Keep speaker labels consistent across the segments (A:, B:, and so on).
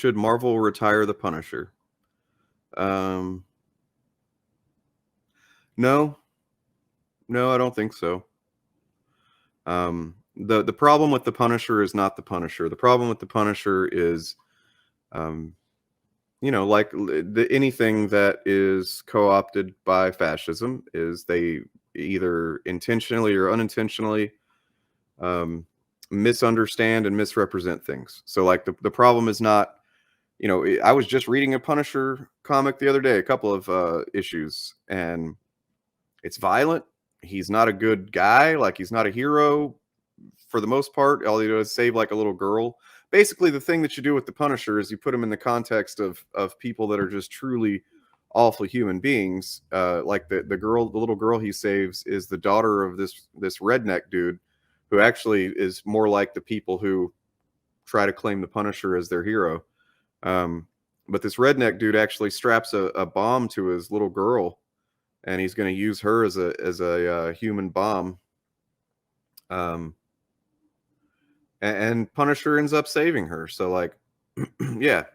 A: Should Marvel retire the Punisher? Um, no, no, I don't think so. The problem with the Punisher is not the Punisher. The problem with the Punisher is, um, like anything that is co-opted by fascism is they either intentionally or unintentionally um, misunderstand and misrepresent things. So like the problem is not, I was just reading a Punisher comic the other day, a couple of issues, and it's violent. He's not a good guy. Like he's not a hero for the most part. All he does is save like a little girl. Basically, the thing that you do with the Punisher is you put him in the context of people that are just truly awful human beings. Like the little girl he saves is the daughter of this redneck dude, who actually is more like the people who try to claim the Punisher as their hero. But this redneck dude actually straps a bomb to his little girl, and he's going to use her as a human bomb. And Punisher ends up saving her. So like, yeah,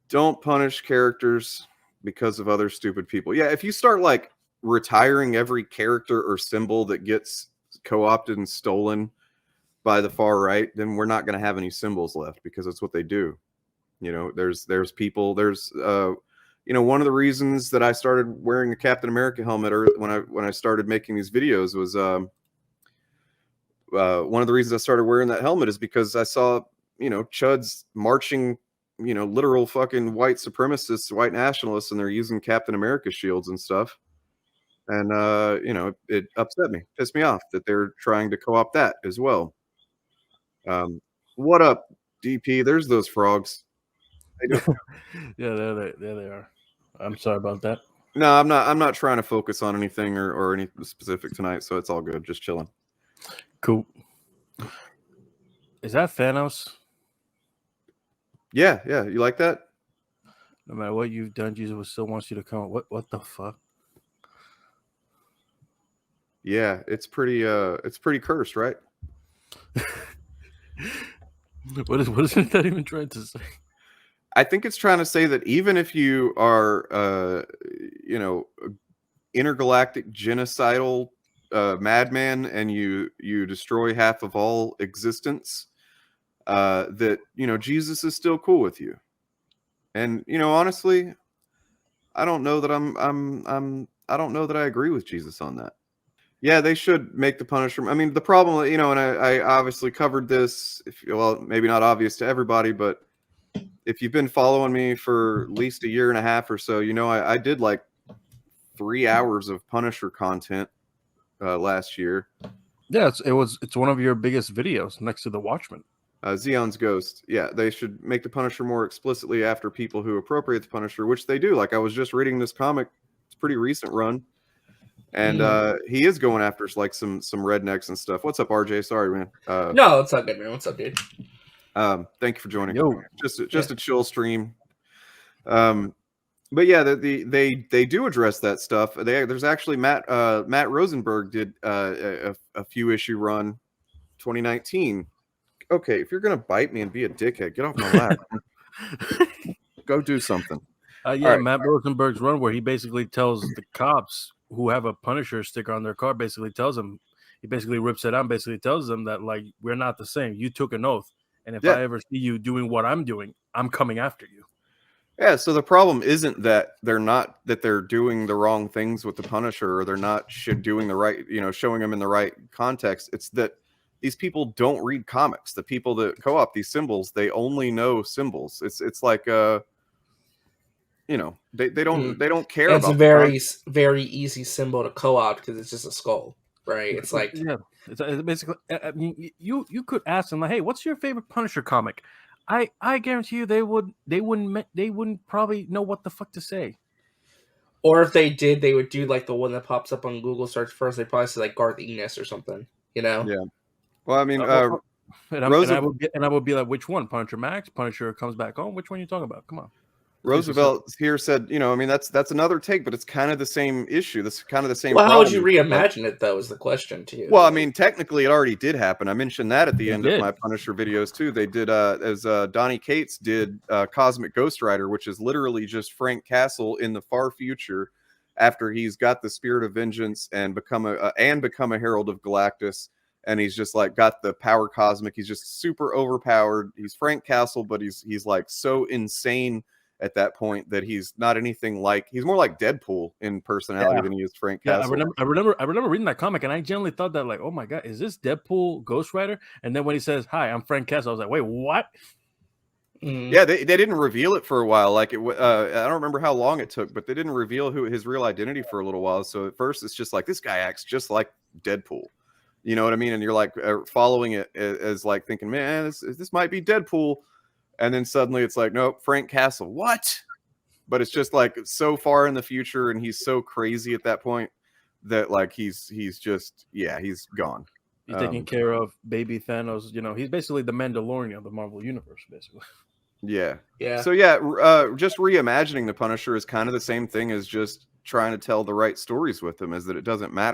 A: don't punish characters because of other stupid people. Yeah, if you start like retiring every character or symbol that gets co-opted and stolen by the far right, then we're not going to have any symbols left, because it's what they do. There's people, one of the reasons that I started wearing a Captain America helmet, or when I started making these videos, was one of the reasons I started wearing that helmet is because I saw, chuds marching, literal fucking white supremacists, white nationalists, and they're using Captain America shields and stuff. And, it upset me, pissed me off that they're trying to co-opt that as well. What up, DP? There's those frogs.
B: Yeah, there they are. I'm sorry about that.
A: No, I'm not trying to focus on anything or any specific tonight, so it's all good. Just chilling.
B: Cool. Is that Thanos?
A: Yeah. You like that?
B: No matter what you've done, Jesus still wants you to come. What the fuck?
A: Yeah, it's pretty cursed, right?
B: What is that even trying to say?
A: I think it's trying to say that even if you are, intergalactic genocidal madman, and you destroy half of all existence, that Jesus is still cool with you. And honestly, I don't know that I don't know that I agree with Jesus on that. Yeah, they should make the Punisher. I mean, the problem, and I obviously covered this. Well, maybe not obvious to everybody, but if you've been following me for at least a year and a half or so, I did like 3 hours of Punisher content last year.
B: Yeah, it's one of your biggest videos next to the Watchmen.
A: Zeon's Ghost. Yeah, they should make the Punisher more explicitly after people who appropriate the Punisher, which they do. Like, I was just reading this comic. It's a pretty recent run. And he is going after like some rednecks and stuff. What's up, RJ? Sorry, man.
C: No, it's all good, man. What's up, dude?
A: Thank you for joining.
B: Yo.
A: Just a chill stream. But yeah, they do address that stuff. There's actually Matt Rosenberg did a few issue run, 2019. Okay, if you're gonna bite me and be a dickhead, get off my lap. Go do something.
B: Yeah, right. Matt Rosenberg's run, where he basically tells the cops who have a Punisher sticker on their car, basically tells them, he basically rips it out, basically tells them that, like, we're not the same. You took an oath, and if I ever see you doing what I'm doing, I'm coming after you.
A: Yeah, so the problem isn't that they're doing the wrong things with the Punisher, or they're not doing the right, showing them in the right context. It's that these people don't read comics. The people that co-op these symbols, they only know symbols. It's like they don't care.
C: It's a very very easy symbol to co-opt because it's just a skull, right? It's like,
B: yeah, it's basically. I mean, you could ask them, like, hey, what's your favorite Punisher comic? I guarantee you they wouldn't probably know what the fuck to say.
C: Or if they did, they would do like the one that pops up on Google search first. They probably say like Garth Ennis or something,
A: Yeah. Well, I mean,
B: and I would be like, which one? Punisher Max? Punisher Comes Back Home? Which one are you talking about? Come on.
A: Roosevelt here said, you know, I mean, that's another take, but it's kind of the same issue. That's kind of the same
C: Well, how would you
A: problem.
C: reimagine it though? Is the question to you?
A: Well, I mean, technically, it already did happen. I mentioned that at the
B: It
A: end
B: did.
A: of my Punisher videos too. They did, as Donnie Cates did, Cosmic Ghost Rider, which is literally just Frank Castle in the far future, after he's got the Spirit of Vengeance and become a Herald of Galactus, and he's just like got the power cosmic. He's just super overpowered. He's Frank Castle, but he's like so insane at that point that he's not anything like, he's more like Deadpool in personality than he is Frank
B: Yeah,
A: Castle.
B: I remember reading that comic, and I genuinely thought that, like, oh my god, is this Deadpool Ghost Rider? And then when he says, "Hi, I'm Frank Castle," I was like, wait, what?
A: Yeah, they didn't reveal it for a while. Like I don't remember how long it took, but they didn't reveal his real identity for a little while. So at first, it's just like, this guy acts just like Deadpool. You know what I mean? And you're like following it as like thinking, man, this might be Deadpool. And then suddenly it's like, nope, Frank Castle. What? But it's just like so far in the future, and he's so crazy at that point that like he's just, yeah, he's gone.
B: He's taking care of baby Thanos. You know, he's basically the Mandalorian of the Marvel universe, basically.
A: Yeah.
C: Yeah.
A: So yeah, just reimagining the Punisher is kind of the same thing as just trying to tell the right stories with him, is that it doesn't matter.